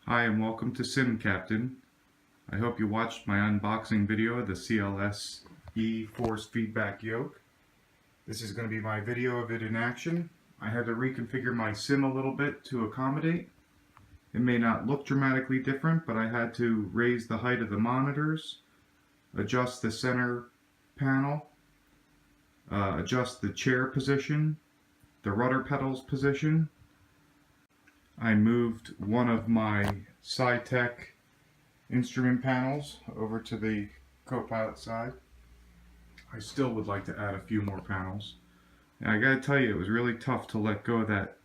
Hi and welcome to Simcaptian. I hope you watched my unboxing video of the CLS-E force feedback yoke. This is going to be my video of it in action. I had to reconfigure my sim a little bit to accommodate. It may not look dramatically different, but I had to raise the height of the monitors, adjust the center panel, adjust the chair position, the rudder pedals position. I moved one of my SciTech instrument panels over to the Cockpit side. I still would like to add a few more panels. And I gotta tell you, it was really tough to let go of that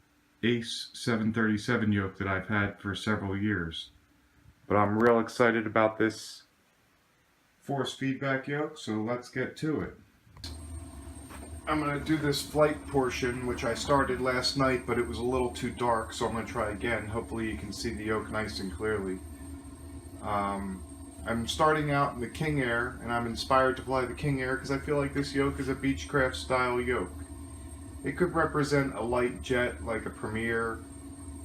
Ace 737 yoke that I've had for several years. But I'm real excited about this force feedback yoke, so let's get to it. I'm going to do this flight portion, which I started last night, but it was a little too dark, so I'm going to try again. Hopefully you can see the yoke nice and clearly. I'm starting out in the King Air, and I'm inspired to fly the King Air because I feel like this yoke is a Beechcraft style yoke. It could represent a light jet like a Premier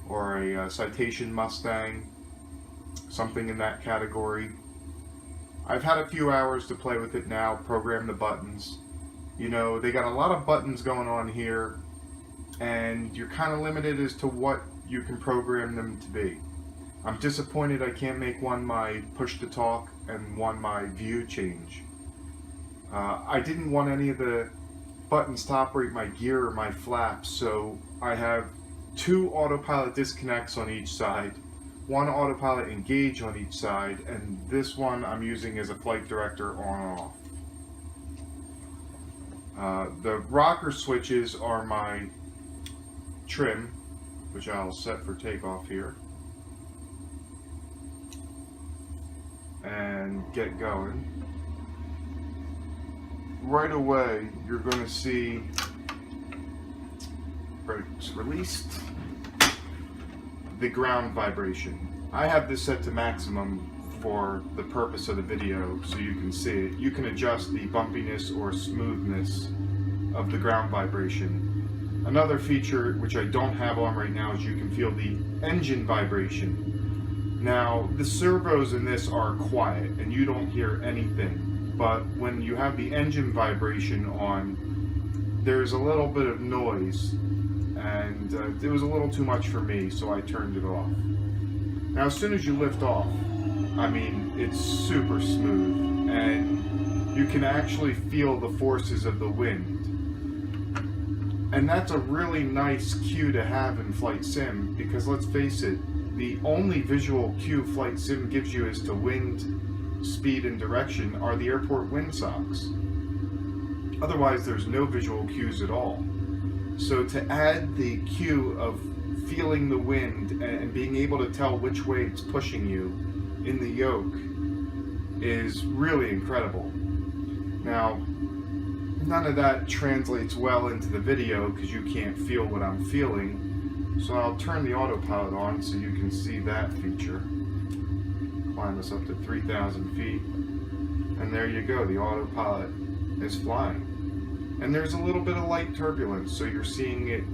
or a Citation Mustang, something in that category. I've had a few hours to play with it now, program the buttons. You know, they got a lot of buttons going on here, and you're kind of limited as to what you can program them to be. I'm disappointed I can't make one my push to talk and one my view change. I didn't want any of the buttons to operate my gear or my flaps, so I have two autopilot disconnects on each side, one autopilot engage on each side, and this one I'm using as a flight director on-off. The rocker switches are my trim, which I'll set for takeoff here, and get going. Right away, you're going to see brakes released, the ground vibration. I have this set to maximum for the purpose of the video so you can see it. You can adjust the bumpiness or smoothness of the ground vibration. Another feature which I don't have on right now is you can feel the engine vibration. Now the servos in this are quiet and you don't hear anything, but when you have the engine vibration on, there's a little bit of noise, and it was a little too much for me, so I turned it off. Now as soon as you lift off, I mean, it's super smooth, and you can actually feel the forces of the wind. And that's a really nice cue to have in Flight Sim, because let's face it, the only visual cue Flight Sim gives you as to wind, speed, and direction are the airport windsocks. Otherwise, there's no visual cues at all. So to add the cue of feeling the wind and being able to tell which way it's pushing you in the yoke is really incredible. Now, none of that translates well into the video because you can't feel what I'm feeling, so I'll turn the autopilot on so you can see that feature. Climb us up to 3,000 feet, and there you go, the autopilot is flying. And there's a little bit of light turbulence, so you're seeing it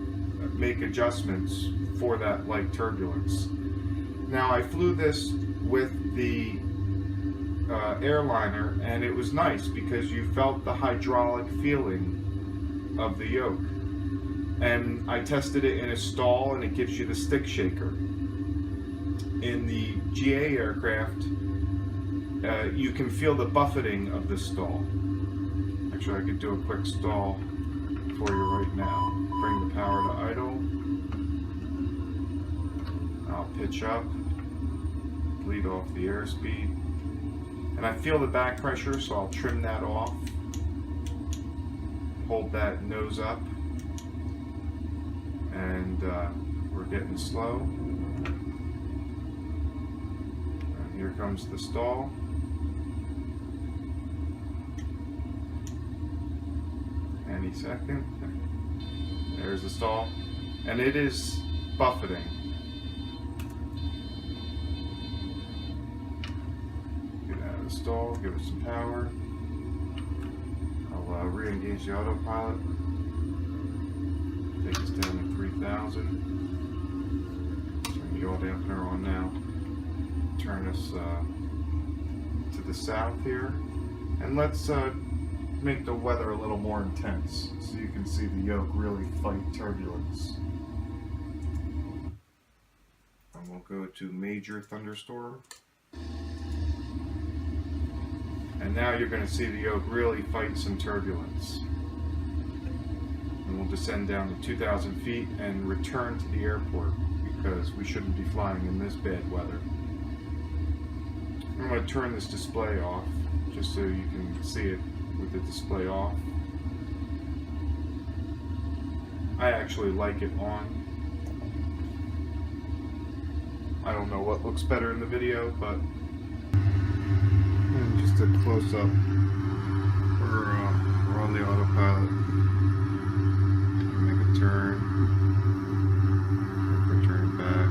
make adjustments for that light turbulence. Now I flew this with the airliner, and it was nice because you felt the hydraulic feeling of the yoke. And I tested it in a stall, and it gives you the stick shaker. In the GA aircraft, you can feel the buffeting of the stall. Actually, I could do a quick stall for you right now. Bring the power to idle. I'll pitch up. Lead off the airspeed, and I feel the back pressure, so I'll trim that off. Hold that nose up, and we're getting slow. And here comes the stall. Any second. There's the stall, and it is buffeting. Stall, give it some power. I'll re-engage the autopilot. Take us down to 3,000. Turn the yaw dampener on now. turn us to the south here, and let's make the weather a little more intense so you can see the Yoke really fight turbulence. And we'll go to major thunderstorm. And now you're going to see the Yoke really fight some turbulence. And we'll descend down to 2,000 feet and return to the airport because we shouldn't be flying in this bad weather. I'm going to turn this display off just so you can see it with the display off. I actually like it on. I don't know what looks better in the video, but just a close up. We're on the autopilot. Make a turn. Turn back.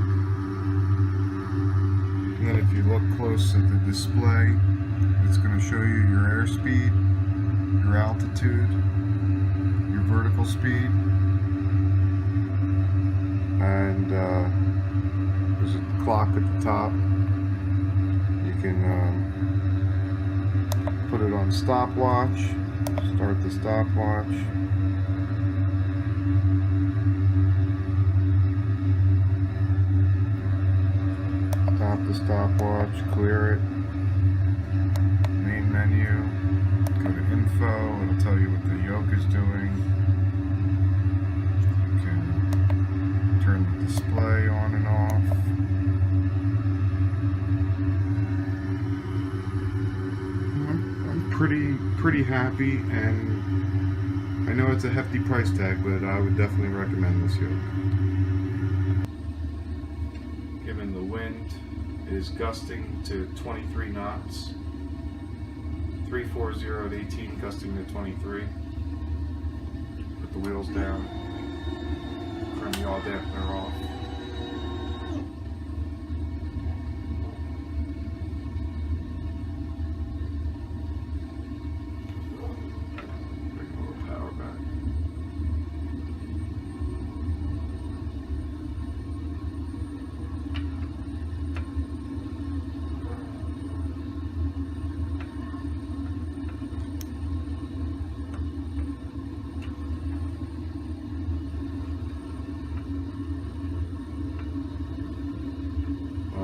And then if you look close at the display, it's going to show you your airspeed, your altitude, your vertical speed, and there's a clock at the top. You can put it on stopwatch, start the stopwatch. Stop the stopwatch, clear it. Main menu, go to info, it'll tell you what the Yoke is doing. You can turn the display on and off. I'm pretty happy, and I know it's a hefty price tag, but I would definitely recommend this Yoke. Given the wind is gusting to 23 knots. 340 at 18, gusting to 23. Put the wheels down. Turn the yaw dampener off. Bring a little power back.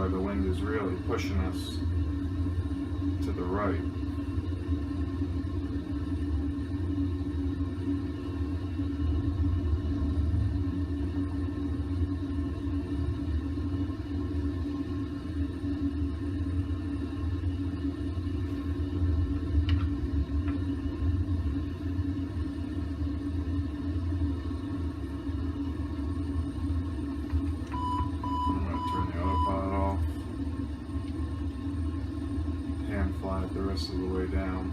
The wind is really pushing us to the right. Fly it the rest of the way down.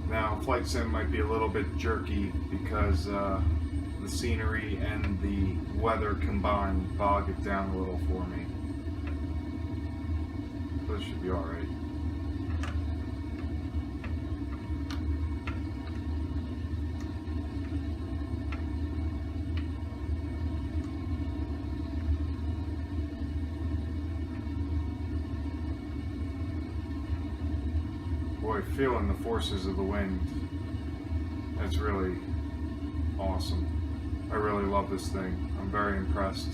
Now, Flight Sim might be a little bit jerky because the scenery and the weather combined bog it down a little for me. But it should be alright. Boy, feeling the forces of the wind, that's really awesome. I really love this thing. I'm very impressed.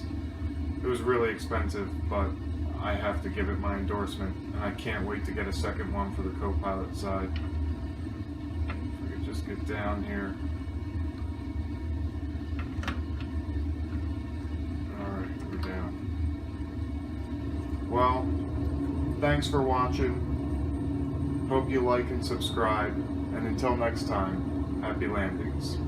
It was really expensive, but I have to give it my endorsement, and I can't wait to get a second one for the co-pilot side. If we could just get down here. Alright, we're down. Well, thanks for watching. Hope you like and subscribe, and until next time, happy landings.